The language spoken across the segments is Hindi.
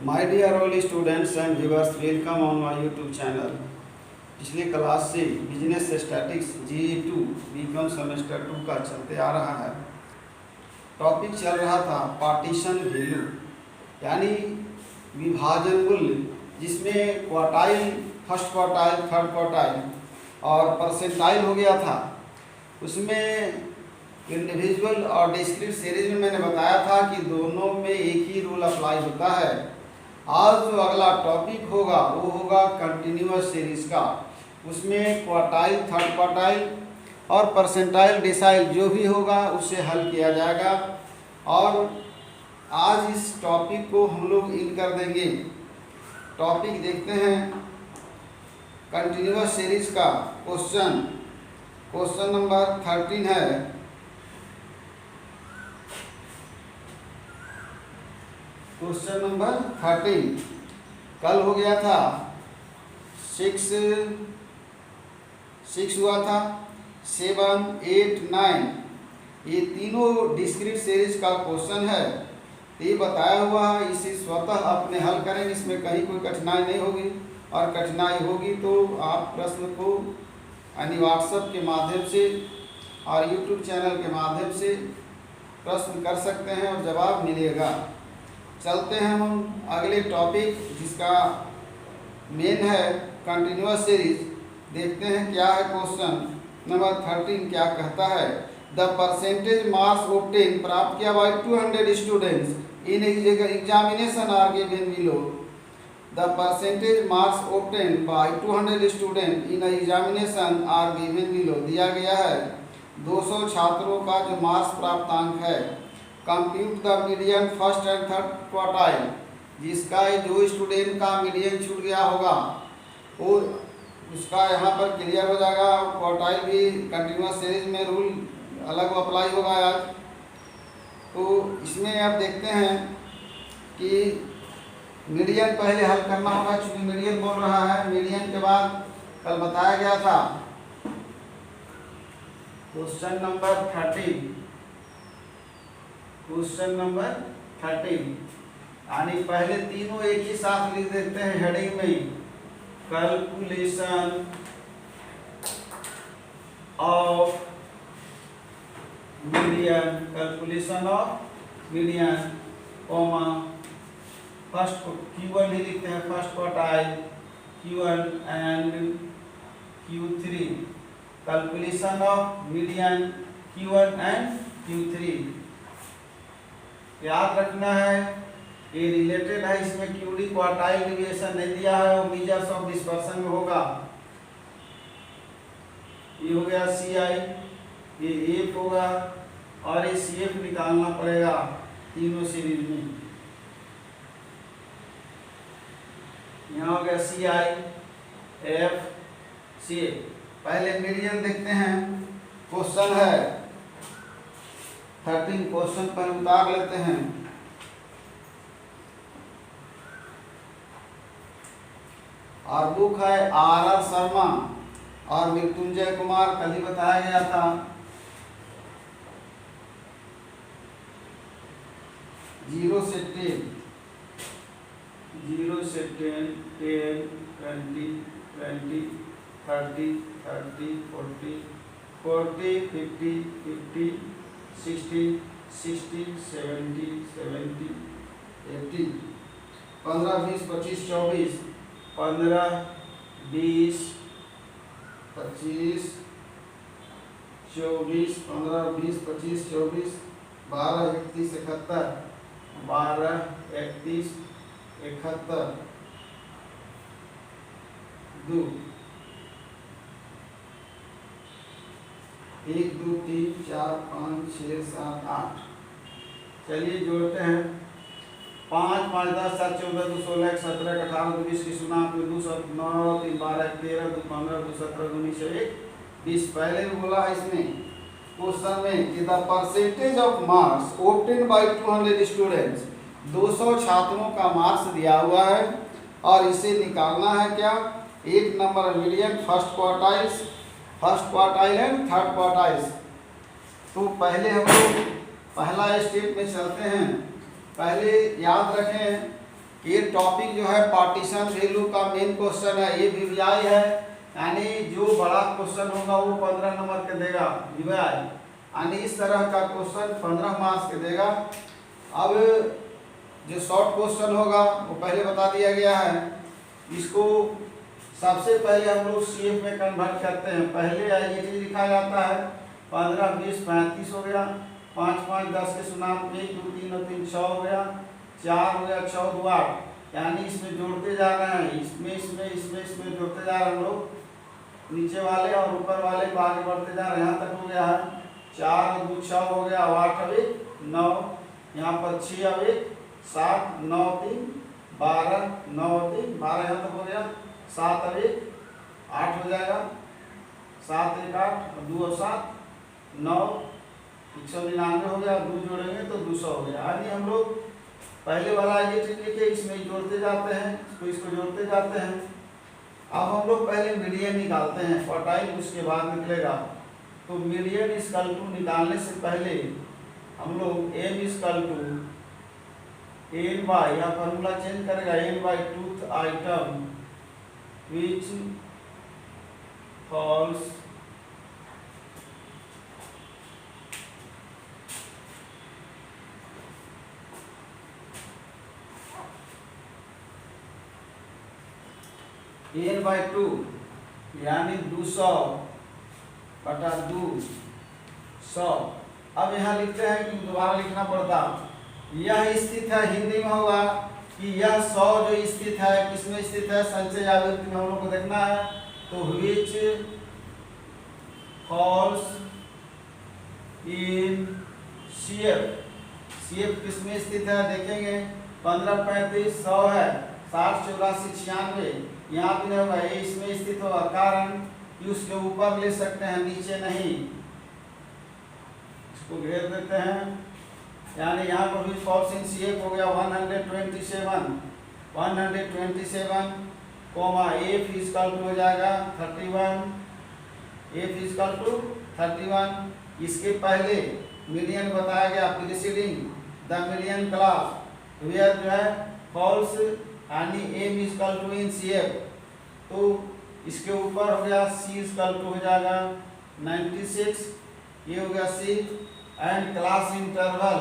My dear all students and viewers, welcome on my YouTube channel. पिछले क्लास से business statics GE2 B Com semester 2 का चलते आ रहा है। टॉपिक चल रहा था पार्टीशन वैल्यू, यानी विभाजन मूल्य, जिसमें quartile, first quartile, third quartile और परसेंटाइल हो गया था। उसमें इंडिविजुअल और डिस्क्रीट सीरीज में मैंने बताया था कि दोनों में एक ही रूल अप्लाई होता है। आज जो अगला टॉपिक होगा वो होगा कंटिन्यूअस सीरीज का। उसमें क्वार्टाइल, थर्ड क्वार्टाइल और परसेंटाइल, डिसाइल जो भी होगा उससे हल किया जाएगा। और आज इस टॉपिक को हम लोग इन कर देंगे। टॉपिक देखते हैं कंटिन्यूअस सीरीज का। क्वेश्चन नंबर 13 है। क्वेश्चन नंबर 13 कल हो गया था 6 हुआ था, 7, 8, 9, ये तीनों डिस्क्रीट सीरीज का क्वेश्चन है। ये बताया हुआ है, इसे स्वतः अपने हल करेंगे, इसमें कहीं कोई कठिनाई नहीं होगी। और कठिनाई होगी तो आप प्रश्न को यानी व्हाट्सएप के माध्यम से और यूट्यूब चैनल के माध्यम से प्रश्न कर सकते हैं और जवाब मिलेगा। चलते हैं हम अगले टॉपिक, जिसका मेन है कंटिन्यूअस सीरीज। देखते हैं क्या है क्वेश्चन नंबर 13 क्या कहता है। द परसेंटेज मार्क्स ऑब्टेन, प्राप्त किया by 200 students in examination are given below. The percentage marks obtain by 200 student in examination are given below. दिया गया है 200 छात्रों का जो मार्क्स प्राप्तांक है। Compute the median first and third quartile, जिसका जो स्टूडेंट का मीडियन छूट गया होगा वो उसका यहाँ पर क्लियर हो जाएगा। क्वार्टाइल भी कंटिन्यूअस सीरीज में रूल अलग अप्लाई होगा आज। तो इसमें आप देखते हैं कि मीडियन पहले हल करना होगा, चूँकि मीडियन बोल रहा है। मीडियन के बाद कल बताया गया था क्वेश्चन नंबर 13 यानी पहले तीनों एक ही साथ लिख देते हैं हेडिंग में। Calculation of median, comma first Q1 ही लिखते हैं, first quartile Q1 and Q3। Calculation of median Q1 and Q3 याद रखना है, ये रिलेटेड है। इसमें क्यूडी क्वार्टाइल डिविएशन नहीं दिया है, वो मेजर्स ऑफ डिस्पर्सन में होगा। ये हो गया CI, ये एफ होगा और ये CF निकालना पड़ेगा तीनों सीरीज में। यहाँ हो गया CI, F, CF। पहले मीडियन देखते हैं। क्वेश्चन है 13, क्वेश्चन पर उतार लेते हैं। और बुक है RR शर्मा और मृत्युंजय कुमार, कल ही बताया गया था। 0 से 10, 10, 10, 20, 20, 30, 30, 40, 40, 50, 50, 60, 60, 70, 70, 80, 15, 20, 25, 24, 15, 20, 25, 24, 15, 20, 25, 24, 12, 31, 71, 12, 31, 71, 2, 1, 2, 3, 4, 5, 6, 7, 8। चलिए जोड़ते हैं। 5, 5, 10, 7, 14, 2, 16, 17, 18, 19, 20, 2, 9, 3, 12, 13, 2, 15, 2, 17, 2, 19, 20। पहले भी बोला है इसमें क्वेश्चन में कि the percentage of marks obtain by 200 students, 200 छात्रों का मार्क्स दिया हुआ है और इसे निकालना है क्या। एक number median, first quartile and third quartiles. तो पहले हम लोग पहला स्टेप में चलते हैं। पहले याद रखें ये टॉपिक जो है पार्टीशन वैल्यू का मेन क्वेश्चन है, ये वीवीआई है, यानी जो बड़ा क्वेश्चन होगा वो 15 नंबर के देगा वीवीआई, यानी इस तरह का क्वेश्चन 15 मार्क्स के देगा। अब जो शॉर्ट क्वेश्चन होगा वो पहले बता दिया गया है, इसको सबसे पहले हम लोग सीएफ में कन्वर्ट करते हैं। पहले ये लिखा जाता है 15 20 35 हो गया, 5 5 10 के सुनाम 1 2 3 और 3 6 हो गया, 4 हो गया, 6 2 8, यानी इसमें जोड़ते जा रहे हैं, इसमें जोड़ते जा रहे हैं हम लोग, नीचे वाले और ऊपर वाले को आगे बढ़ते जा रहे हैं। यहाँ तक हो गया है 4 और 2 6 हो गया, 8 और 1 9, यहाँ पर 6 और 1 7 9 3 12 9 3 12, यहाँ तक हो गया, 7 और 1 8 हो जाएगा, 7 1 8 और 2 और 7 9, 199 हो गया, 2 जोड़ेंगे तो 200 हो गया। यानी हम लोग पहले वाला ये चीज लिखे, इसमें जोड़ते जाते हैं, इसको जोड़ते जाते हैं। अब हम लोग पहले मीडियन निकालते हैं, क्वार्टाइल उसके बाद निकलेगा। तो मीडियन इक्वल टू निकालने से पहले हम लोग m equal to n by, यहाँ फॉर्मूला चेंज करेगा, n by tooth item which falls n by 2 यानी 200 बटा 200। अब यहाँ लिखते हैं कि दोबारा लिखना पड़ता, यह स्थित है, हिंदी में होगा कि यह 100 जो स्थित है किसमें स्थित है, संचय आवृत्ति में हम लोग को देखना है। तो which falls in CF, CF किसमें स्थित है देखेंगे, 15 35 100 है, 60 84 96, यहाँ भी नहीं होगा, ये इसमें स्थित होगा, कारण कि उसके ऊपर ले सकते हैं, नीचे नहीं। इसको घेर देते हैं, यानी यहाँ पर भी फॉल्स इन सीएफ हो गया 127 कोमा एफ इक्वल टू हो जाएगा 31, एफ इक्वल टू 31। इसके पहले मीडियन बताया गया, preceding the median class where जो है फॉल्स यानी m equal to in CF, तो इसके ऊपर हो गया c इक्वल टू हो जाएगा 96, ये हो गया c, and class interval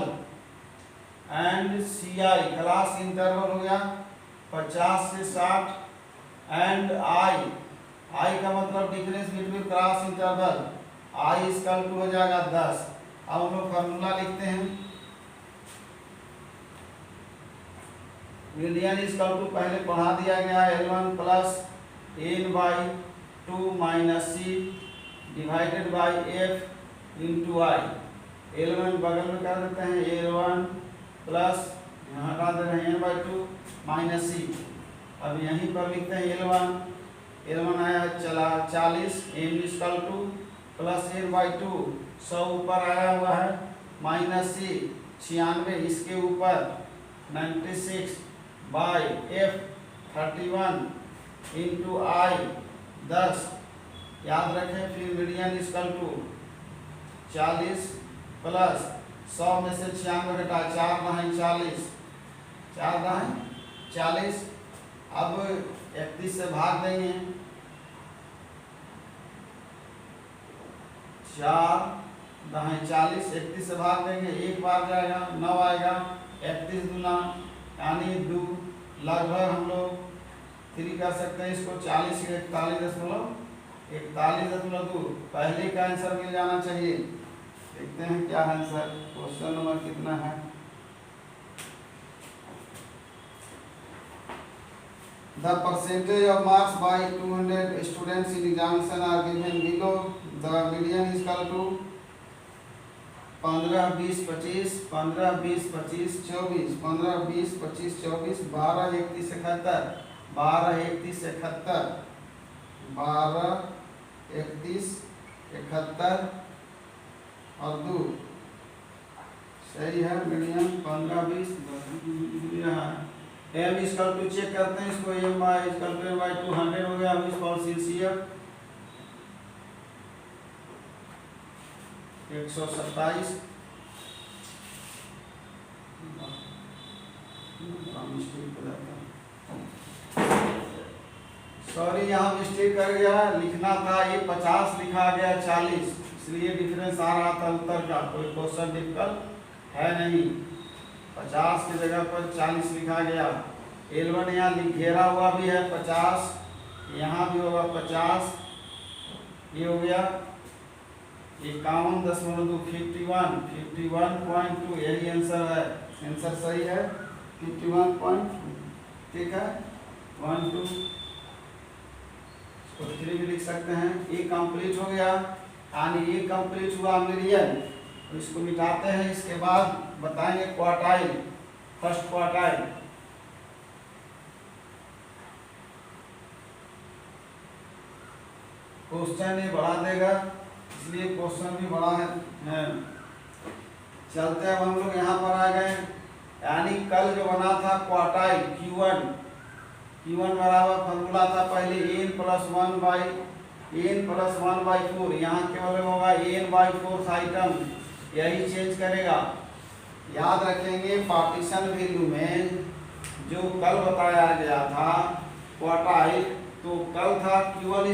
and CI class interval हो गया 50 से 60, एंड I का मतलब difference between class interval, I equal to हो जाएगा 10। अब हम लोग फॉर्मूला लिखते हैं, मीडियन इक्वल टू पहले पढ़ा दिया गया है, L1 plus n by 2 minus c divided by f into i। L1 बगल में कर देते हैं, L1 प्लस यहाँ हटा दे रहे हैं n बाई 2 माइनस c। अब यहीं पर लिखते हैं L1 आया चला 40, m equal two plus n by 2 100 ऊपर आया हुआ है, माइनस c 96, इसके ऊपर 96 बाई f 31 इंटू i 10। याद रखें, फिर मीडियन इक्वल टू 40 प्लस 100 में से 96 घटा 4 दहाई 40, 4 दहाई 40। अब 31 से भाग देंगे, 4 दहाई 40, 31 से भाग देंगे, एक बार जाएगा 9 आएगा, 31 दूना यानी 2, लगभग हम लोग 3 कर सकते हैं इसको, 40 के 41.2 पहले का आंसर मिल जाना चाहिए। देखते हैं क्या आंसर, क्वेश्चन नंबर कितना है, the percentage of marks by 200 students in examination are given below, the median equal to 15 20 25 15 20 25 24 15 20 25 24 12 31 71 12 31 71 12 31 71 और 2 सही है। मीडियम 15 20 यहाँ m इक्वल टू चेक करते हैं इसको, m equal to m by 200 हो गया, अभी फॉल्स इन सीएफ 127 मिस्टेक हो जाता है। सॉरी यहाँ मिस्टेक कर गया, लिखना था ये 50 लिखा गया 40, इसलिए डिफरेंस आ रहा था उत्तर का। कोई क्वेश्चन डिफिकल्ट है नहीं, 50 की जगह पर 40 लिखा गया। L1 यहाँ घेरा हुआ भी है 50, यहाँ भी होगा 50, ये हो गया 51.2 51.2, यही आंसर है। आंसर सही है 51.2, ठीक है 1 2 तो 3 भी लिख सकते हैं। ये कंप्लीट हो गया, यानी ये कंप्लीट हुआ मीडियन। तो इसको मिटाते हैं, इसके बाद बताएंगे क्वार्टाइल, फर्स्ट क्वार्टाइल। क्वेश्चन ये बढ़ा देगा, इसलिए क्वेश्चन भी बड़ा है। चलते हैं हम लोग यहाँ पर आ गए, यानी कल जो बना था क्वार्टाइल Q1 बराबर फॉर्मूला था पहले n+1/4, यहाँ केवल होगा n/4 आइटम, यही चेंज करेगा। याद रखेंगे पार्टीशन वैल्यू में जो कल बताया गया था क्वार्टाइल, तो कल था Q1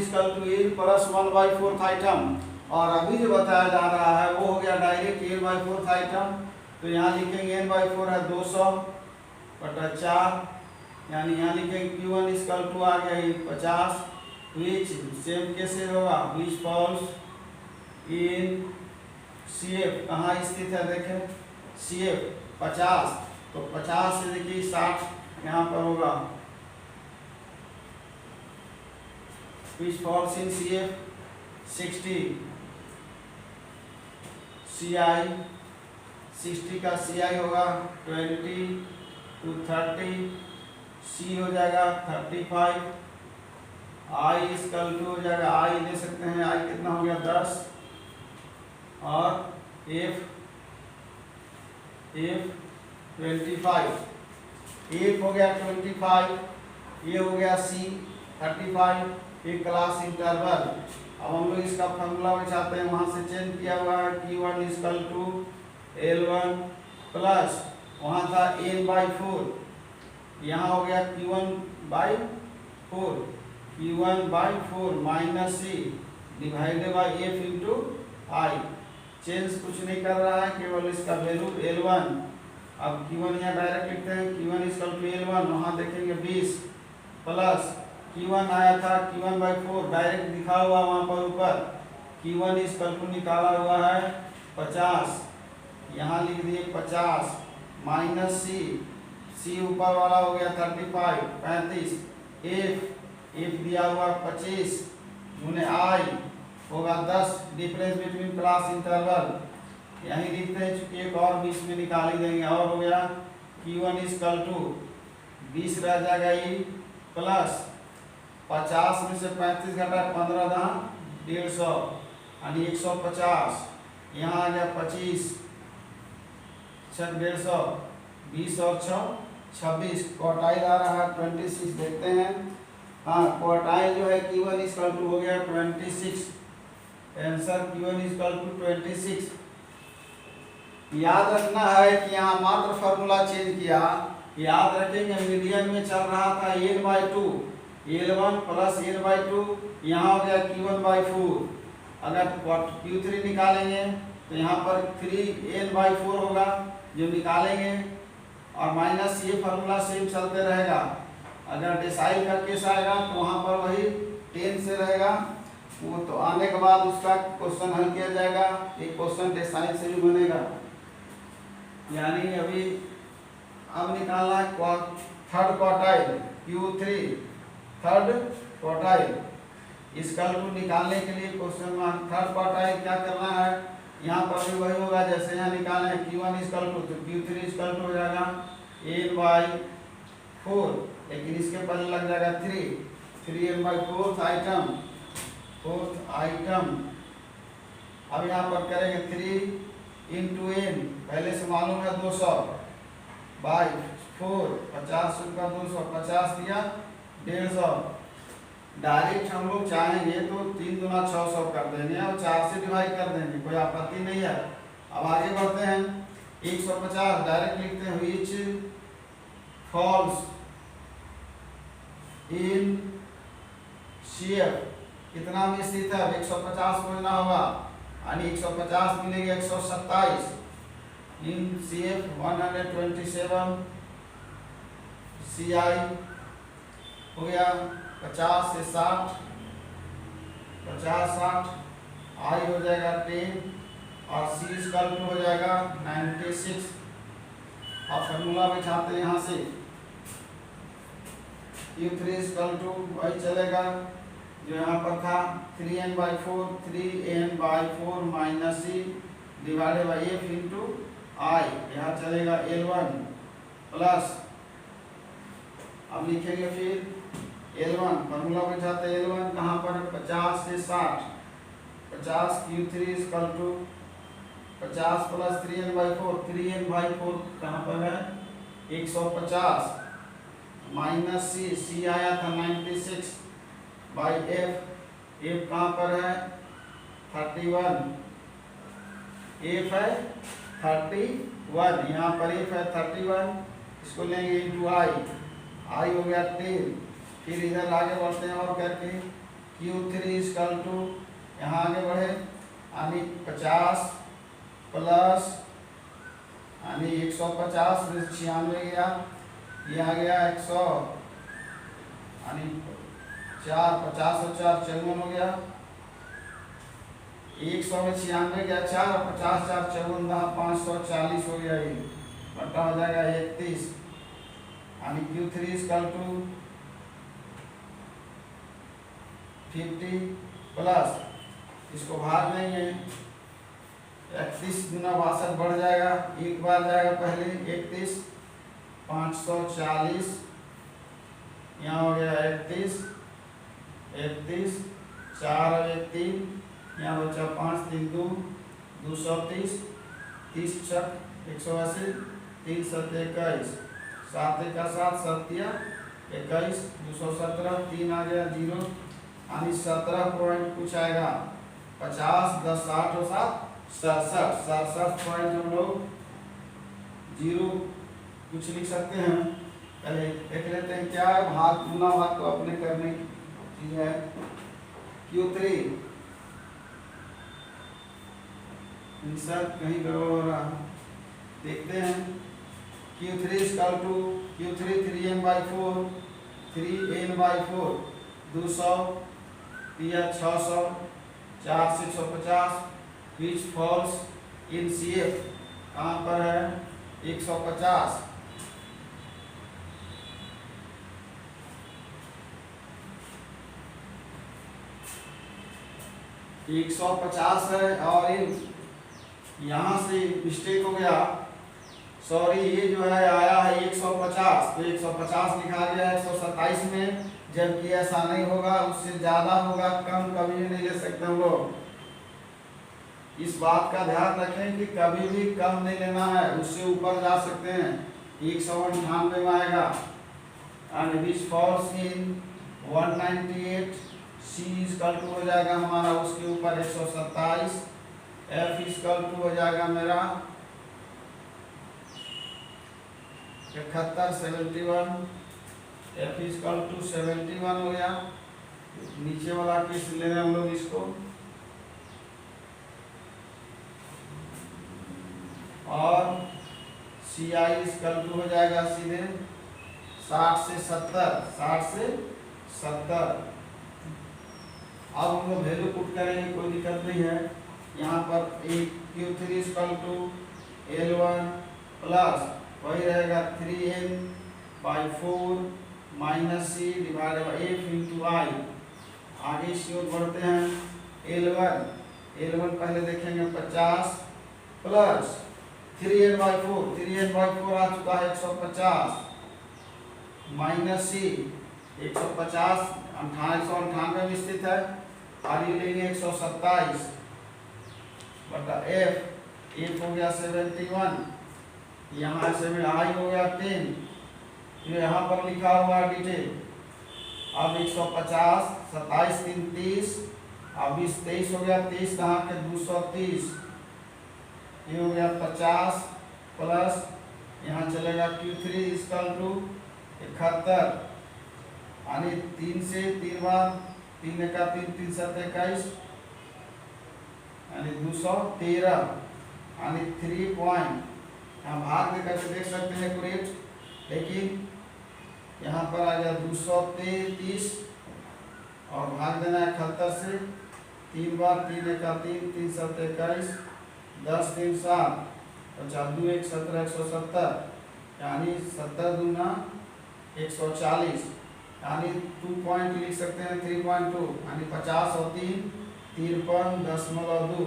n+1/4 आइटम, और अभी जो बताया जा रहा है वो हो गया डायरेक्ट n/4 आइटम। तो यहाँ लिखेंगे n/4 है 200/4, यानी यहाँ लिखेंगे Q1 आ गया 50, विच सेम कैसे होगा, विच फॉल्स इन CF, कहाँ स्थित है देखें CF 50, तो 50 से देखिए 60 यहाँ पर होगा, विच फॉल्स इन CF 60, CI 60 का CI होगा 20 to 30, C हो जाएगा 35, I हो जाएगा, I ले सकते हैं, I कितना हो गया 10, और F 25, F हो गया 25, ये हो गया C 35, ये क्लास इंटरवल। अब हम लोग इसका फॉर्मूला में चाहते हैं, वहाँ से चेंज किया हुआ है Q1 L1 प्लस वहाँ था n/4, यहाँ हो गया Q1/4 minus C divided by F into I। Change कुछ नहीं कर रहा है, केवल इसका वैल्यू L1। अब Q1 यहाँ डायरेक्ट लिखते हैं, Q1 L1, वहाँ देखेंगे 20 प्लस Q1 आया था Q1/4 डायरेक्ट दिखा हुआ वहाँ पर ऊपर, Q1 निकाला हुआ है 50, यहाँ लिख दिए 50 माइनस C ऊपर वाला हो गया 35, F दिया हुआ 25 गुने I होगा 10, डिफरेंस बिटवीन क्लास इंटरवल यहीं लिखते हैं, चूंकि एक और 20 में निकाल ही देंगे, और हो गया Q1 20 रह जाएगा ये प्लस 50 में से 35 घटा 15 दहाँ 150, यानी 150, यहाँ आ गया 25 छक 150, 20 और 6 26, क्वार्टाइल आ रहा है 26, देखते हैं। हाँ क्वार्टाइल जो है Q1 हो गया 26, आंसर Q1 26। याद रखना है कि यहाँ मात्र फॉर्मूला चेंज किया, याद रखेंगे मीडियन में चल रहा था n/2, L1 प्लस n/2, यहाँ हो गया Q1/4। अगर Q3 निकालेंगे तो यहाँ पर 3n/4 होगा जो निकालेंगे, और माइनस ये फार्मूला सेम चलते रहेगा। अगर डिसाइड का केस आएगा तो वहाँ पर वही 10 से रहेगा, वो तो आने के बाद उसका क्वेश्चन हल किया जाएगा, एक क्वेश्चन डिसाइड से भी बनेगा। यानी अभी अब निकालना है third quartile Q3 third quartile, इसका निकालने के लिए क्वेश्चन में थर्ड क्वार्टाइल क्या करना है, यहाँ पर भी वही होगा जैसे यहाँ निकाले हैं Q1 तो Q3 हो जाएगा n/4, लेकिन इसके पहले लग जाएगा 3n/4 आइटम, फोर्थ आइटम। अब यहाँ पर करेंगे 3 इंटू n, पहले से मालूम है 200/4, 50 का 200, 50 दिया 150। डायरेक्ट हम लोग चाहेंगे तो 3 दूना 600 कर देंगे और 4 से डिवाइड कर देंगे, कोई आपत्ति नहीं है। अब आगे बढ़ते हैं, 150 डायरेक्ट लिखते हैं, विच फॉल्स इन CF कितना में स्थित है, 150 खोजना होगा, यानी 150 मिलेगा 127 इन CF 127 CI हो गया 50 से 60, 50-60 I हो जाएगा 10 और C इक्वल टू हो जाएगा 96। अब फॉर्मूला बैठाते हैं यहाँ से, Q3 इक्वल टू वही चलेगा जो यहाँ पर था 3n/4 3n/4 minus C divided by F into I, यहाँ चलेगा L1 प्लस, अब लिखेंगे फिर L1 फॉर्मूला बैठाते हैं, L1 कहाँ पर 50 से 60, 50 Q3 equal to 50 plus 3n/4 3n/4 कहाँ पर है 150 माइनस C आया था 96 बाई F कहाँ पर है 31, F है 31, यहाँ पर F है 31, इसको लेंगे इंटू I हो गया 10। फिर इधर आगे बढ़ते हैं और करके Q3 इक्वल टू यहाँ आगे बढ़े यानी 50 प्लस यानी 150 में 96 गया, ये आ गया 100 यानी 4 50 और 4 54 हो गया, 100 में 96 गया 4 और 50 4 54 540 हो गया, ये बटा हो जाएगा 31 यानी Q3 इक्वल टू 50 प्लस इसको भाग लेंगे 31 गुना 62 बढ़ जाएगा, एक बार जाएगा पहले 31 540, यहाँ हो गया 31 4 और 1 3, यहाँ बचा 5 3 2 230 30 छक 180 3 7 21 7 1 7 7 21 217 3 आ गया 0 यानी 17 पॉइंट कुछ आएगा 50 10 60 और 7 67 पॉइंट हम लोग 0 कुछ लिख सकते हैं। पहले देख लेते हैं क्या है, भाग गुना भाग तो अपने करने की चीज है। Q3 इंसर्ट कहीं गड़बड़ हो रहा है, देखते हैं। Q3 equal to Q3 3n/4 3n/4 200 या 600 4 से 150 which falls in CF कहाँ पर है 150, है और यहाँ से मिस्टेक हो गया, सॉरी ये जो है आया है 150 तो 150 लिखा गया 127 में, जबकि ऐसा नहीं होगा, उससे ज्यादा होगा, कम कभी भी नहीं ले सकते हम लोग। इस बात का ध्यान रखें कि कभी भी कम नहीं लेना है, उससे ऊपर जा सकते हैं। 198 में आएगा and which falls in 198 C equal to हो जाएगा हमारा उसके ऊपर 127, F इक्वल टू हो जाएगा मेरा 71 71, F इक्वल टू 71 हो गया। नीचे वाला केस ले रहे हैं हम लोग इसको, और CI इक्वल टू हो जाएगा सीधे 60 से 70। अब हम लोग वैल्यू पुट करेंगे, कोई दिक्कत नहीं है। यहाँ पर एक Q3 equal to L1 plus वही रहेगा 3n/4 minus C divided by F into I। आगे इसी ओर बढ़ते हैं। L1 पहले देखेंगे 50 प्लस 3n/4 आ चुका है 150 माइनस C 150 198 में स्थित है, आगे लेंगे 127 बटा F हो गया 71, यहाँ से में I हो गया 10, ये यहाँ पर लिखा हुआ है डिटेल। अब 150 27 3 30, अब 20 23 हो गया, 23 कहाँ के 230, ये हो गया 50 प्लस यहाँ चलेगा Q3 इक्वल टू 71, यानी 3 से 3 बार 3 एका 3, 3 7 21 यानी 213 यानी 3 पॉइंट। यहाँ भाग देकर के देख सकते हैं एक्यूरेट, लेकिन यहाँ पर आ गया 233 और भाग देना है 71 से। 3 बार 3 एका 3, 3 7 21, 10 3 7 और 4 2 1 17 170 यानी 70 दूना 140 यानी 2 पॉइंट लिख सकते हैं 3.2 यानी 50 और 3 53.2।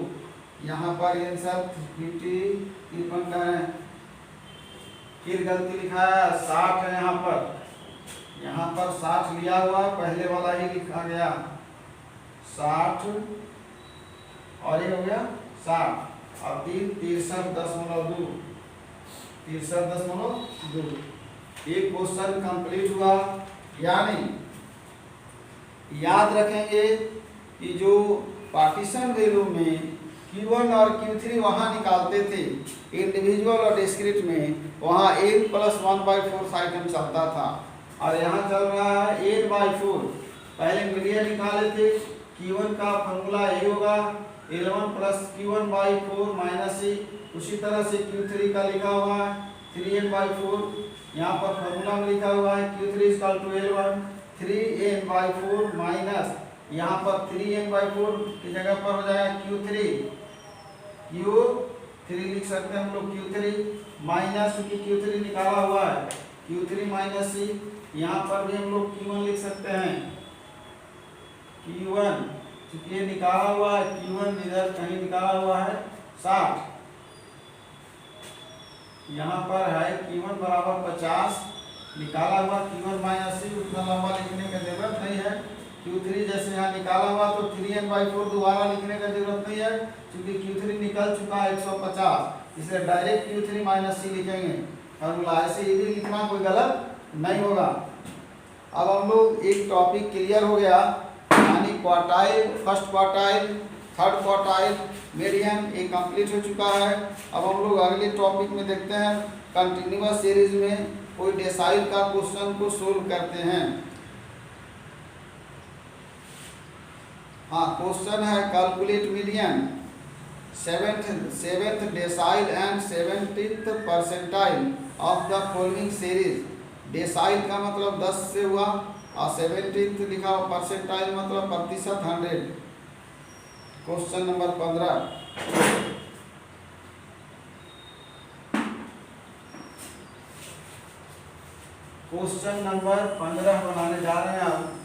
यहाँ पर आंसर 53 का है, फिर गलती लिखा है 60 है। यहाँ पर 60 लिया हुआ, पहले वाला ही लिखा गया 60 और ये हो गया 60 और 3 63.2 63.2। एक क्वेश्चन कंप्लीट हुआ। यानी याद रखेंगे कि जो पार्टीशन वैल्यू में Q1 और Q3 वहाँ निकालते थे इंडिविजुअल और डिस्क्रीट में, वहाँ n + 1/4 आइटम चलता था और यहाँ चल रहा है n/4। पहले मीडियन निकाले थे, Q1 का फॉर्मूला यही होगा 11 + Q1/4 - e। उसी तरह से Q3 का लिखा हुआ है 3n/4। यहाँ पर फॉर्मूला में लिखा हुआ है Q3 = 11 3n/4 माइनस यहाँ पर 3n/4 की जगह पर हो जाएगा Q3 लिख सकते हैं हम लोग Q3 माइनस, क्योंकि Q3 निकाला हुआ है Q3 - e। यहाँ पर भी हम लोग Q1 लिख सकते हैं Q1, क्योंकि ये निकाला हुआ है Q1 इधर कहीं निकाला हुआ है 60। यहाँ पर है Q1 = 50 निकाला हुआ Q1 - e, उतना लंबा लिखने की जरूरत नहीं है। Q3 जैसे यहाँ निकाला हुआ तो 3n/4 दोबारा लिखने का जरूरत नहीं है, क्योंकि Q3 निकल चुका है 150, इसलिए डायरेक्ट Q3 - e लिखेंगे फॉर्मूला। ऐसे ये भी लिखना कोई गलत नहीं होगा। अब हम लोग एक टॉपिक क्लियर हो गया, यानी quartile, first quartile, third quartile, median, ये कंप्लीट हो चुका है। अब हम लोग अगले टॉपिक में देखते हैं, कंटिन्यूअस सीरीज में कोई डेसाइल का क्वेश्चन को सोल्व करते हैं। हाँ, क्वेश्चन है calculate median 7th decyl and 70th percentile of the following series. Decyl का मतलब 10 से हुआ और 70th लिखा हुआ, परसेंटाइल मतलब प्रतिशत 100। Question number 15। क्वेश्चन नंबर 15 बनाने जा रहे हैं हम।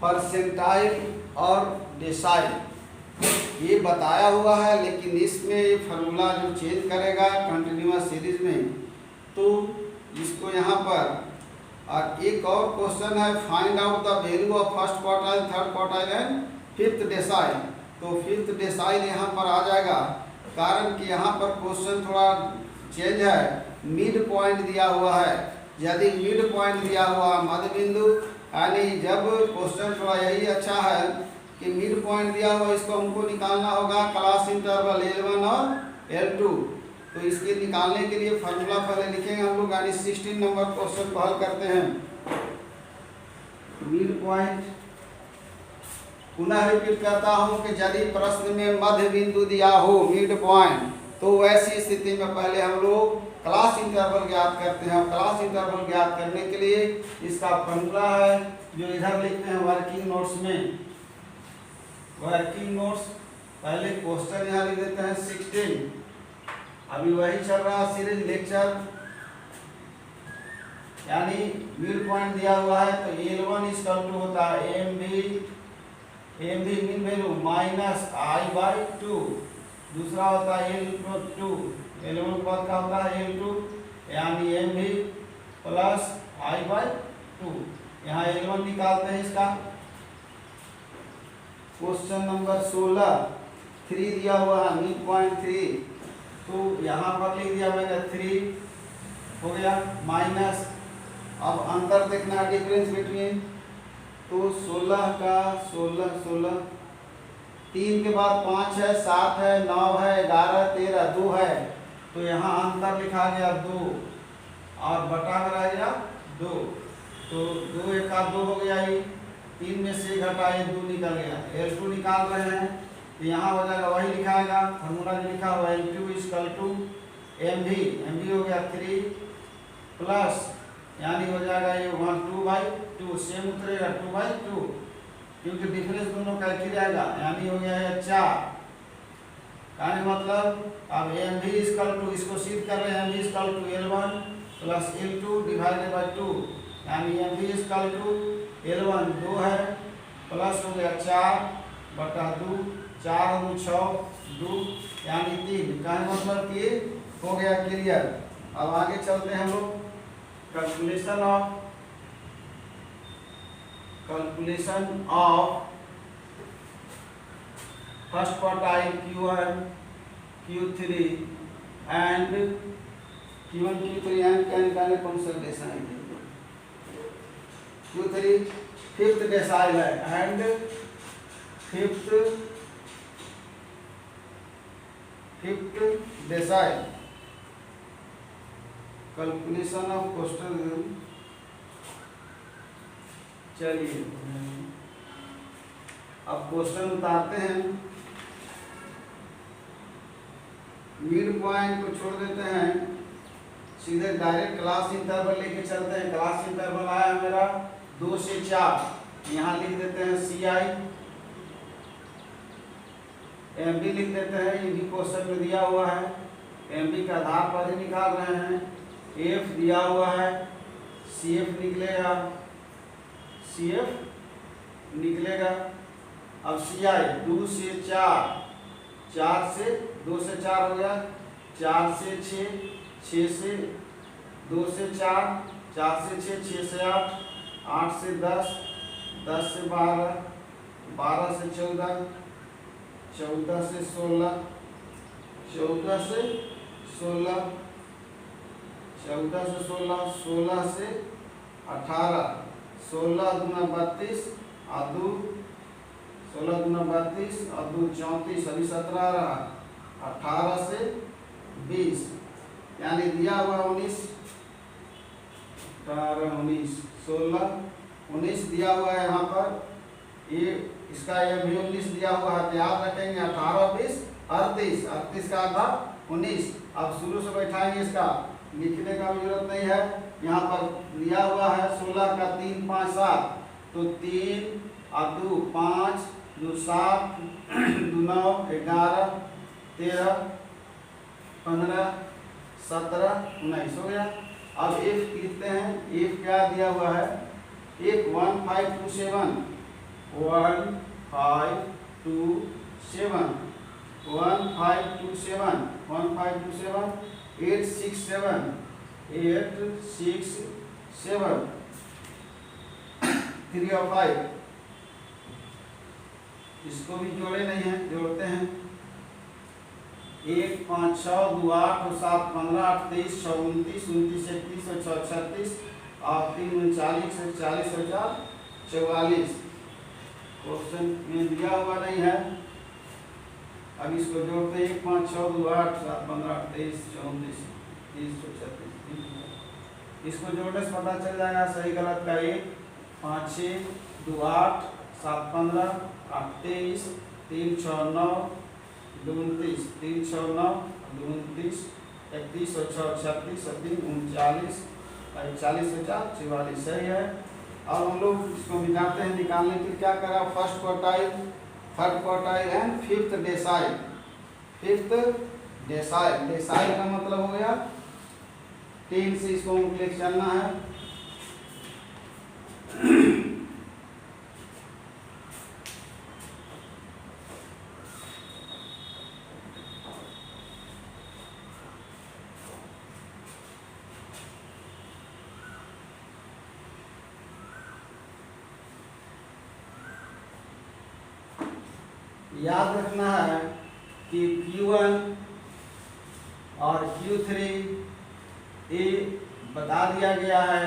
परसेंटाइल और डेसाइल ये बताया हुआ है, लेकिन इसमें ये फार्मूला जो चेंज करेगा कंटिन्यूअस सीरीज में, तो इसको यहाँ पर। और एक और क्वेश्चन है, find out the value of first quartile, third quartile and fifth decyl. तो फिफ्थ डेसाइल यहाँ पर आ जाएगा, कारण कि यहाँ पर क्वेश्चन थोड़ा चेंज है। मिड पॉइंट दिया हुआ है, यदि मिड पॉइंट दिया हुआ मध्य बिंदु, यानी जब क्वेश्चन थोड़ा यही अच्छा है कि मिड पॉइंट दिया हुआ, इसको हमको निकालना होगा क्लास इंटरवल L1 और L2। तो इसके निकालने के लिए फार्मूला पहले लिखेंगे हम लोग, यानी 16 नंबर क्वेश्चन को हल करते हैं। मिड पॉइंट पुनः रिपीट करता हूँ कि यदि प्रश्न में मध्य बिंदु दिया हो मिड पॉइंट, तो वैसी स्थिति में पहले हम लोग क्लास इंटरवल ज्ञात करते हैं। क्लास इंटरवल ज्ञात करने के लिए इसका फॉर्मूला है जो इधर लिखते हैं वर्किंग नोट्स में। वर्किंग नोट्स पहले क्वेश्चन यहाँ लिख देते हैं 16। अभी वही चल रहा सीरीज लेक्चर, यानी मिड पॉइंट दिया हुआ है तो L1 होता है एम भी मीन वैल्यू -i/2। दूसरा होता है L2, L1 पद का होता है L2 यानी एम भी प्लस आई बाई 2। यहाँ L1 निकालते हैं इसका। क्वेश्चन नंबर 16 3 दिया हुआ है, मिड पॉइंट 3, तो यहाँ पर लिख दिया मैंने 3 हो गया माइनस। अब अंतर देखना है, डिफरेंस बिटवीन, तो 16 का 16 16 3 के बाद 5 है, 7 है, 9 है, 11 13 2 है, तो यहाँ अंतर लिखा गया 2 और बटा में रह गया 2, तो 2 एक का 2 हो गया, ही 3 में से घटा ये 2 निकल गया। L2 निकाल रहे हैं तो यहाँ हो जाएगा वही लिखाएगा फॉर्मूला जो लिखा हुआ है, L2 इक्वल टू एम भी हो गया 3 प्लस, यानी हो जाएगा ये 1 2/2, सेम उतरेगा 2/2, क्योंकि डिफरेंस दोनों का एक ही रहेगा, यानी हो गया है 4। यानी मतलब अब एम भी इक्वल टू, इसको सिद्ध कर रहे हैं, एम भी equal to L1 plus L2 divided by 2, यानी एम भी इक्वल टू L1 2 है प्लस हो गया 4/2, 4 और 6 2, यानी 3 का मतलब कि हो गया क्लियर। अब आगे चलते हैं हम लोग calculation of first quartile Q1 Q3 and Q1 Q3 and can consultation है। Q3 फिफ्थ डेसाइल है and fifth decyl. Calculation of question, चलिए अब क्वेश्चन उतारते हैं। मिड पॉइंट को छोड़ देते हैं, सीधे डायरेक्ट क्लास इंटरवल लेके चलते हैं। क्लास इंटरवल आया मेरा 2 से 4, यहाँ लिख देते हैं CI, MB लिख देते हैं, ये भी क्वेश्चन में दिया हुआ है, MB के आधार पर ही निकाल रहे हैं। F दिया हुआ है, CF निकलेगा। अब CI 2 से 4, 4 से 2 से 4 हो गया, 4 से 6, 6 से 2 से 4, 4 से 6, 6 से 8, 8 से 10, 10 से 12, 12 से 14, 14 से 16, 14 से 16, 14 से 16, 16 से 18, 16 दूना 32 और 2, 16 दूना 32 और 2 34, अभी 17 रहा, 18 से 20, यानी दिया हुआ 19, 18 19 16 19 दिया हुआ है यहाँ पर। ये इसका ये भी 19 दिया हुआ है, याद रखेंगे 18 20 38, 38 का आधा 19। अब शुरू से बैठाएंगे, इसका लिखने का भी जरूरत नहीं है, यहाँ पर दिया हुआ है 16 का 3 5 7, तो 3 और 2 5 2 7 2 9 11 13 15 17 19 हो गया। अब F लिखते हैं, F क्या दिया हुआ है, F 1527 1527 1527 1527 867 867 3 और 5, इसको भी जोड़े नहीं हैं, जोड़ते हैं। 1 5 6 2 8 7 15 8 23 6 29 29 31 और 6 36 और 3 39 40 और 4 44। क्वेश्चन में दिया हुआ नहीं है, अब इसको जोड़ते हैं। 1 5 6 2 8 7 15 8 23 34 30 36, इसको जोड़ने से पता चल जाएगा सही गलत का। 1 5 6 2 8 7 15 8 23 3 6 9 29 3 6 9 29 31 और 6 36 और 3 39 40 और 4 44 सही है। अब हम लोग इसको मिलाते हैं, निकालने के लिए क्या करा, first quartile, third quartile and fifth decyl. Fifth decyl, decyl का मतलब हो गया 3 से इसको लेके चलना है। याद रखना है कि Q1 और Q3 ये बता दिया गया है,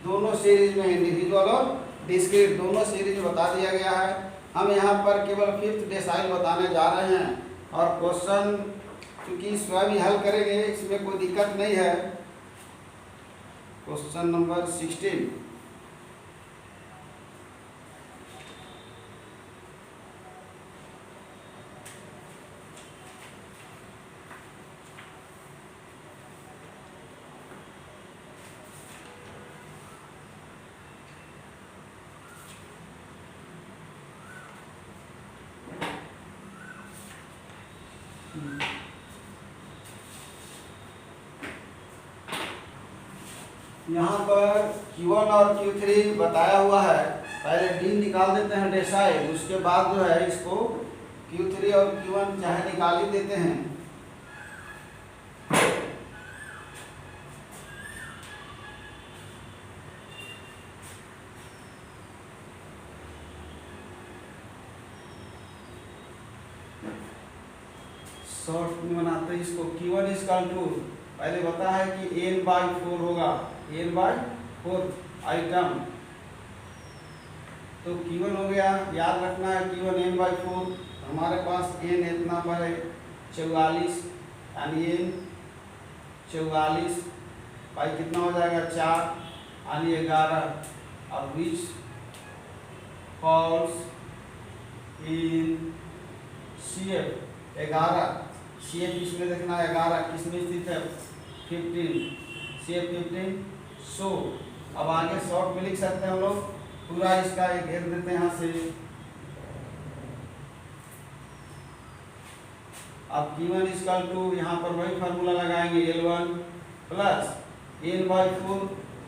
दोनों सीरीज में इंडिविजुअल और डिस्क्रीट दोनों सीरीज में बता दिया गया है। हम यहाँ पर केवल 5th डेसाइल बताने जा रहे हैं और क्वेश्चन क्योंकि स्वयं ही हल करेंगे, इसमें कोई दिक्कत नहीं है। Question number 16। यहाँ पर Q1 और Q3 बताया हुआ है, पहले D निकाल देते हैं डेसाइल, उसके बाद जो है इसको Q3 और Q1 चाहे निकाल ही देते हैं। शॉर्ट में बनाते हैं इसको। Q1 इक्वल टू पहले बता है कि n/4 होगा, n/4 आइटम, तो Q1 हो गया। याद रखना है Q1 n/4, हमारे पास n इतना पर है 44, यानी n 44 भाई कितना हो जाएगा 4 यानी 11। अब विच फॉल्स इन CF 11, CF इसमें देखना है 11 किसमें स्थित है 15, CF 15। सो अब आगे शॉर्ट में लिख सकते हैं हम लोग, पूरा इसका एक घेर देते हैं यहाँ से। अब Q1 इक्वल टू यहाँ पर वही फार्मूला लगाएंगे L1 प्लस n/4,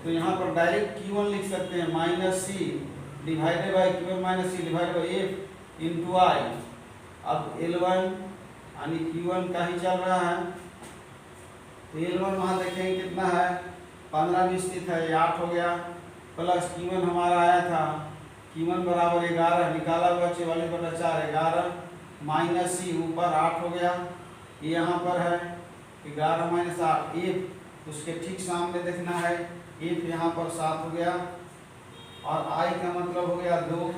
तो यहाँ पर डायरेक्ट Q1 लिख सकते हैं -C divided by Q1 minus C divided by F into I। अब L1 यानी Q1 का ही चल रहा है, तो L1 वहाँ देखेंगे कितना है 15 में स्थित है, 8 हो गया, प्लस Q1 हमारा आया था Q1 बराबर 11, निकाला हुआ 44/4 11 माइनस C ऊपर 8 हो गया, ये यहाँ पर है 11 माइनस 8 F, उसके ठीक सामने देखना है F यहाँ पर 7 हो गया, और I का मतलब हो गया 2,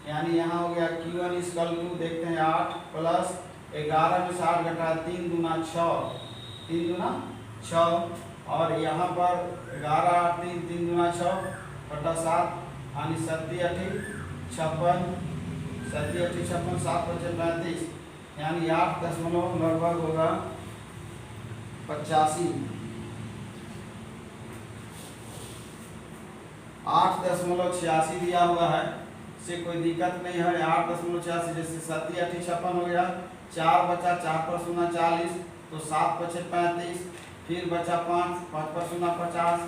यानी यहाँ हो गया Q1 इक्वल टू देखते हैं 8 प्लस 11 में 7 घटा 3 दूना 6, 3 दूना 6, और यहाँ पर 11 3 3 दूना 6 बटा 7 यानी 7 8 56, 7 8 56 7 5 35, यानी 8 दशमलव लगभग होगा 85, 8.86 दिया हुआ है, से कोई दिक्कत नहीं है। 8.86 जैसे 7 8 56 हो गया, 4 बचा 4 पर 0 40, तो 7 बचे 35, फिर बचा 5 5 पर 0 50,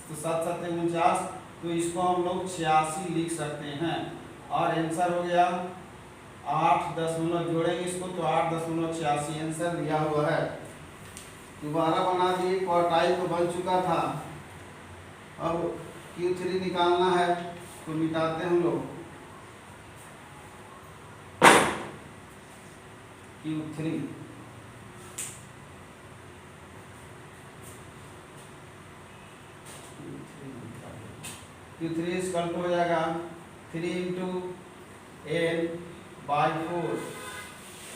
तो 7 7 49, तो इसको हम लोग 86 लिख सकते हैं, और आंसर हो गया 8 दशमलव, जोड़ेंगे इसको तो 8.86 आंसर दिया हुआ है। दोबारा बना दिए, क्वार्टाइल तो बन चुका था, अब Q3 निकालना है, तो मिटाते हैं हम लोग Q3, Q3 इक्वल टू हो जाएगा 3 इंटू n/4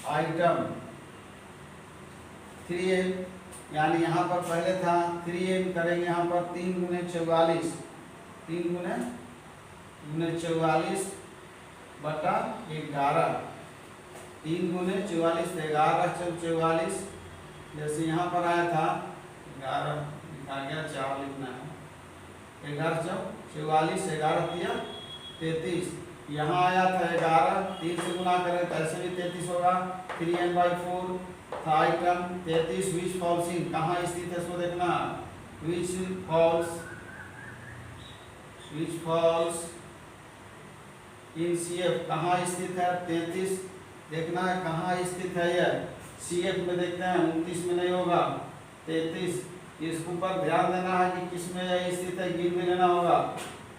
आइटम 3n, यानी यहाँ पर पहले था 3n, करेंगे यहाँ पर 3 गुने 44, 3 गुने 44 बटा 11, 3 गुने 44 11 44, जैसे यहाँ पर आया था 11 लिखा गया, 4 लिखना है, 11 44 11 दिया 33, यहाँ आया था 11, 3 से गुना करें तो ऐसे भी 33 होगा, 3n/4 था आइटम 33, विच फॉल्स इन, कहाँ स्थित है इसको देखना, विच फॉल्स इन CF, कहाँ स्थित है 33, देखना है कहाँ स्थित है यह, CF में देखते हैं 29 में नहीं होगा, 33, इसके ऊपर ध्यान देना है कि किस में यह स्थित है, गिन में लेना होगा।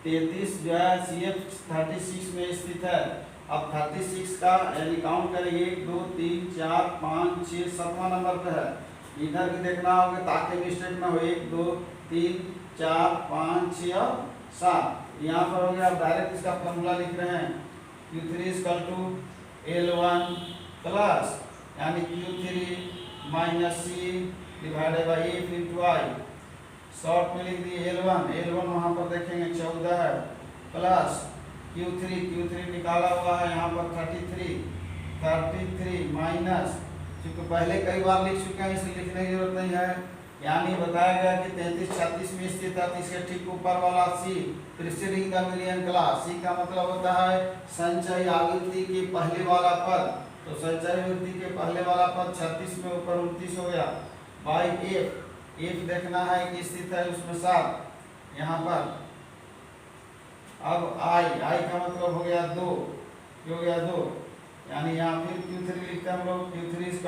33 जो है CF 36 में स्थित है, अब 36 का यानी काउंट करें 1 2 3 4 5 6 7वां नंबर पे है। इधर भी देखना होगा ताकि मिस्टेक ना हो। 1 2 3 4 5 6 और 7 यहाँ पर हो गया। अब डायरेक्ट इसका फॉर्मूला लिख रहे हैं Q3 = L1 प्लस यानी Q3 minus C divided by F into I। Short में लिख दिए L1 वहाँ पर देखेंगे 14 है प्लस Q3 निकाला हुआ है यहाँ पर 33 माइनस, क्योंकि पहले कई बार लिख चुके हैं इसलिए लिखने की जरूरत नहीं है। यानी बताया गया कि 33-36 में स्थित है, इसके ठीक ऊपर वाला C preceding the million class. C का मतलब होता है संचयी आवृत्ति के पहले वाला पद। तो संचयी आवृत्ति के पहले वाला पद 36 में ऊपर 29 हो गया बाई F देखना है कि स्थित है उसमें 7 यहाँ पर। अब I का मतलब हो गया 2, ये हो गया 2, यानी यहाँ फिर Q3 लिखते हैं हम लोग। Q3 =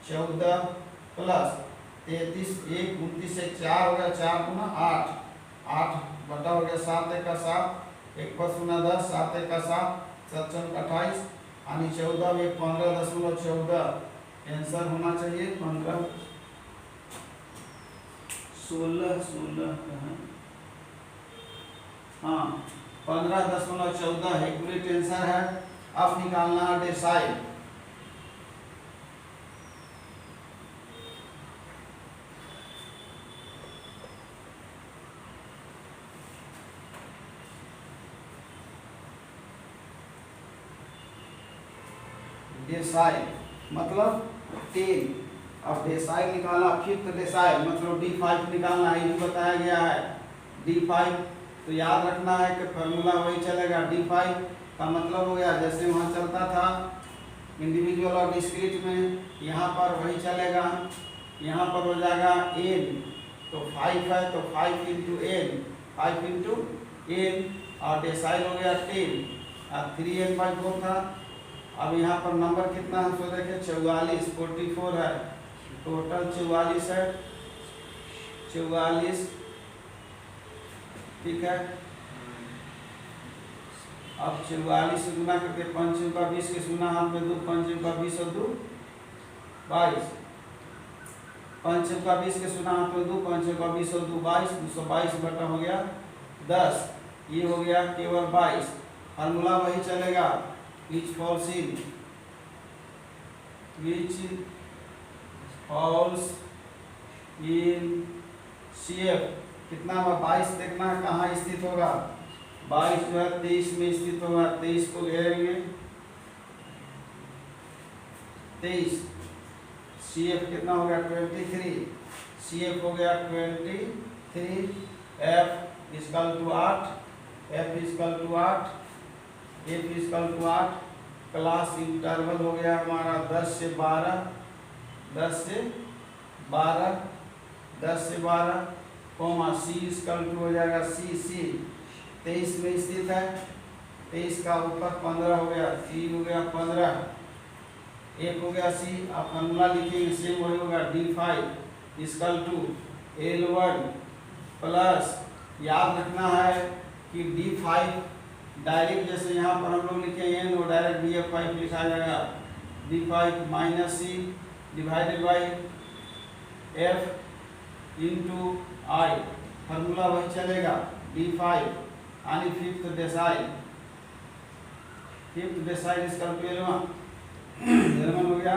14 प्लस 33 1 29 से 4 हो गया 4 गुना 8 बटा हो गया 7 1 का 7 1 पर 0 10 7 1 का 7 7 चौक 28 यानी 14 में 15.14 आंसर होना चाहिए 15 16 हाँ 15.14 एक्यूरेट आंसर है। अब निकालना है डेसाइल। डेसाइल मतलब 10। अब डेसाइल निकालना, फिफ्थ डेसाइल मतलब D5 निकालना है, ये बताया गया है। D5 तो याद रखना है कि फॉर्मूला वही चलेगा। D5 का मतलब हो गया जैसे वहाँ चलता था इंडिविजुअल और डिस्क्रीट में, यहाँ पर वही चलेगा। यहाँ पर हो जाएगा n, तो 5 है तो 5 इंटू n और डेसाइल हो गया 10 और 3n/4 था। अब यहाँ पर नंबर कितना है तो देखें 44 है, टोटल 44 है 44, ठीक है। अब 44 से गुना करके 5 का 20 के सुना हाथ में 2 5 का 20 और 2 22, 5 का 20 के सुना हाथ में 2 5 का 20 और 2 22, 222 बटा हो गया 10, ये हो गया केवल 22। फार्मूला वही चलेगा which falls in CF। कितना हुआ 22, देखना है कहाँ स्थित होगा। 22 जो है 23 में स्थित होगा, 23 को घेरेंगे 23। CF कितना हो गया 23, CF हो गया 23, F = 8, F = 8, क्लास इंटरवल हो गया हमारा 10 से 12, कोमा C = हो जाएगा C 23 में स्थित है, 23 का ऊपर 15 हो गया, C हो गया 15, 1 हो गया C। अब फॉर्मूला लिखेंगे सेम वही होगा D5 = L1 प्लस, याद रखना है कि D5 डायरेक्ट जैसे यहाँ पर हम लोग लिखे n वो डायरेक्ट DF5 लिखा जाएगा। D5 minus C divided by F into I। Formula वही चलेगा D5 यानी फिफ्थ डेसाइल L1 हो गया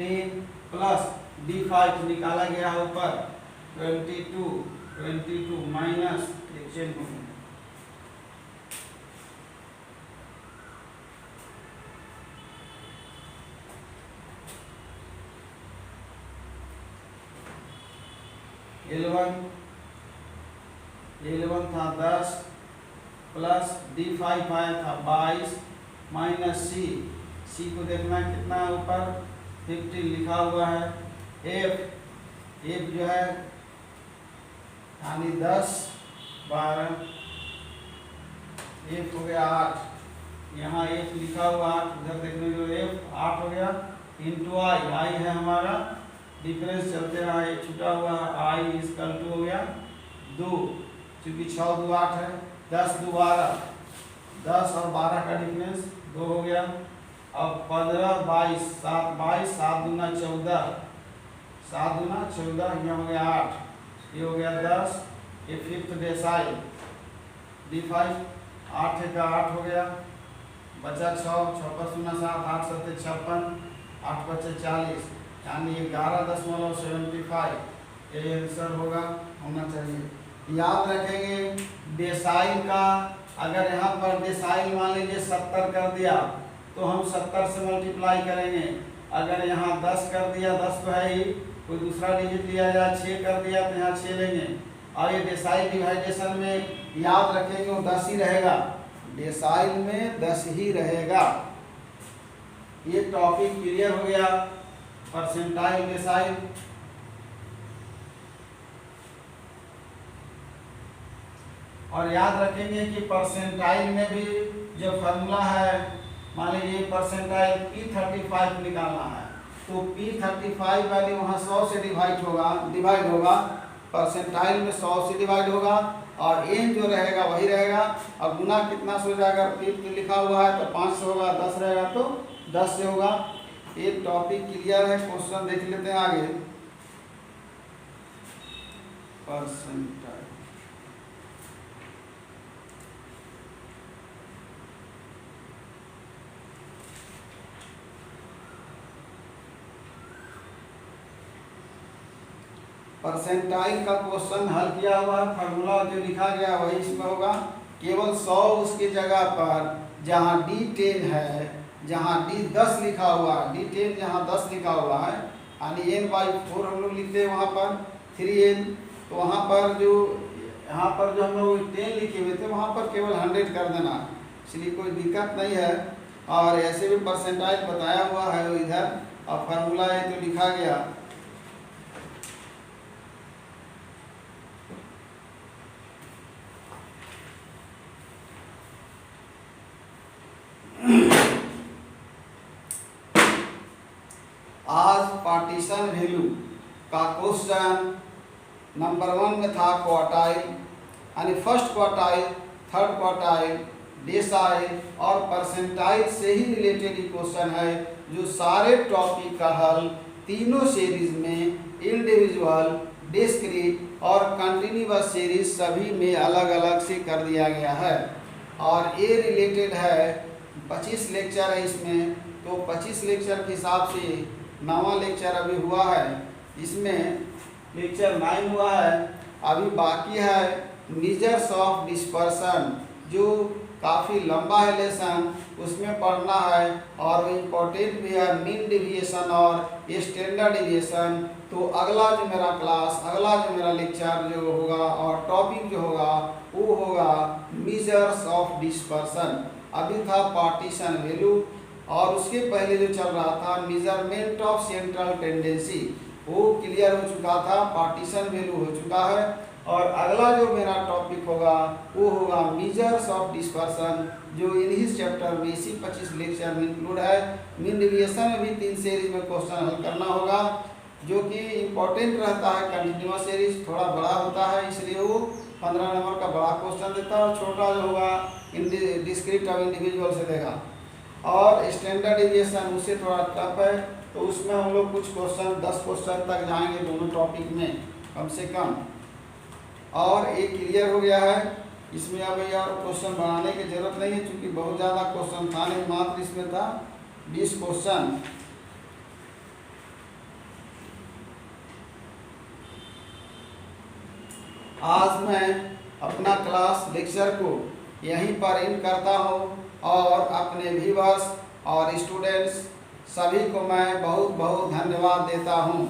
10 प्लस D5 निकाला गया ऊपर 22 माइनस L1 था 10 प्लस D5 आया था 22 माइनस C को देखना कितना है ऊपर 50 लिखा हुआ है। F जो है यानी 10 12, F हो गया 8, यहाँ F लिखा हुआ 8, उधर देखने को F 8 हो गया इंटू I है हमारा डिफरेंस चलते रहा, एक छूटा हुआ I = हो गया 2, क्योंकि 6 2 8 है, 10 2 12, 10 और 12 का डिफरेंस 2 हो गया। अब 15 22 7 22 7 दूना 14 7 दूना 14, ये हो गया 8, ये हो गया 10, ये फिफ्थ डेसाइल D5 8 का 8 हो गया, बचा 6 6 पर 0 7 8 7 56 8 बचे 40, यानी 11.75 ये आंसर होना चाहिए। याद रखेंगे डेसाइल का, अगर यहाँ पर डेसाइल मान लीजिए 70 कर दिया तो हम 70 से मल्टीप्लाई करेंगे। अगर यहाँ 10 कर दिया, 10 तो है ही, कोई दूसरा डिजिट लिया जाए, 6 कर दिया तो यहाँ 6 लेंगे। और ये डेसाइल डिवाइडेशन में याद रखेंगे वो 10 ही रहेगा, डेसाइल में 10 ही रहेगा। ये टॉपिक क्लियर हो गया, परसेंटाइल डेसाइल। और याद रखेंगे कि परसेंटाइल में भी जो फॉर्मूला है, मान लीजिए परसेंटाइल P35 निकालना है तो P35 वैल्यू वहाँ 100 से डिवाइड होगा, परसेंटाइल में 100 से डिवाइड होगा और n जो रहेगा वही रहेगा। अब गुना कितना से हो जाएगा, फिफ्थ लिखा हुआ है तो 5 से होगा, 10 रहेगा तो 10 से होगा। ये टॉपिक क्लियर है। क्वेश्चन देख लेते हैं आगे। परसेंटाइल परसेंटाइल का क्वेश्चन हल किया हुआ है, फार्मूला जो लिखा गया वही इसमें होगा। केवल 100 उसकी जगह पर जहाँ D10 है, जहाँ D10 लिखा हुआ है, D10 जहाँ 10 लिखा हुआ है, यानी n/4 हम लोग लिखते हैं वहाँ पर 3n, तो वहाँ पर जो हम लोग 10 लिखे हुए थे वहाँ पर केवल 100 कर देना, इसलिए कोई दिक्कत नहीं है। और ऐसे भी परसेंटाइल बताया हुआ है इधर, और फार्मूला ये तो लिखा गया। आज पार्टीशन वैल्यू का क्वेश्चन नंबर 1 में था क्वार्टाइल, यानी first quartile, third quartile, decyl और परसेंटाइल से ही रिलेटेड क्वेश्चन है, जो सारे टॉपिक का हल तीनों सीरीज में इंडिविजुअल, डिस्क्रीट और कंटिन्यूअस सीरीज सभी में अलग अलग से कर दिया गया है। और ये रिलेटेड है 25 लेक्चर है इसमें, तो 25 लेक्चर के हिसाब से 9वां लेक्चर अभी हुआ है, इसमें लेक्चर 9 हुआ है। अभी बाकी है मेजर्स ऑफ डिस्पर्सन, जो काफ़ी लंबा है लेसन, उसमें पढ़ना है और इम्पोर्टेंट भी है मीन डेविएशन और स्टैंडर्ड डेविएशन। तो अगला जो मेरा लेक्चर जो होगा और टॉपिक जो होगा वो होगा मेजर्स ऑफ डिस्पर्सन। अभी था पार्टीशन वैल्यू और उसके पहले जो चल रहा था मेजरमेंट ऑफ सेंट्रल टेंडेंसी, वो क्लियर हो चुका था, पार्टीशन वैल्यू हो चुका है। और अगला जो मेरा टॉपिक होगा वो होगा मेजर्स ऑफ डिस्पर्सन, जो इन्हीं चैप्टर में इसी 25 लेक्चर में इंक्लूड है। मीन डेविएशन में भी 3 सीरीज में क्वेश्चन हल करना होगा, जो कि इम्पोर्टेंट रहता है। कंटिन्यूअस सीरीज थोड़ा बड़ा होता है, इसलिए वो 15 नंबर का बड़ा क्वेश्चन देता है और छोटा जो होगा डिस्क्रीट और इंडिविजुअल से देगा। और स्टैंडर्ड डेविएशन उससे थोड़ा टफ है, तो उसमें हम लोग कुछ क्वेश्चन 10 क्वेश्चन तक जाएंगे दोनों टॉपिक में कम से कम। और एक क्लियर हो गया है, इसमें अब यार क्वेश्चन बनाने की जरूरत नहीं है, क्योंकि बहुत ज़्यादा क्वेश्चन था नहीं, मात्र इसमें था 20 क्वेश्चन। आज मैं अपना क्लास लेक्चर को यहीं पर एंड करता हूँ और अपने व्यूअर्स और स्टूडेंट्स सभी को मैं बहुत बहुत धन्यवाद देता हूँ।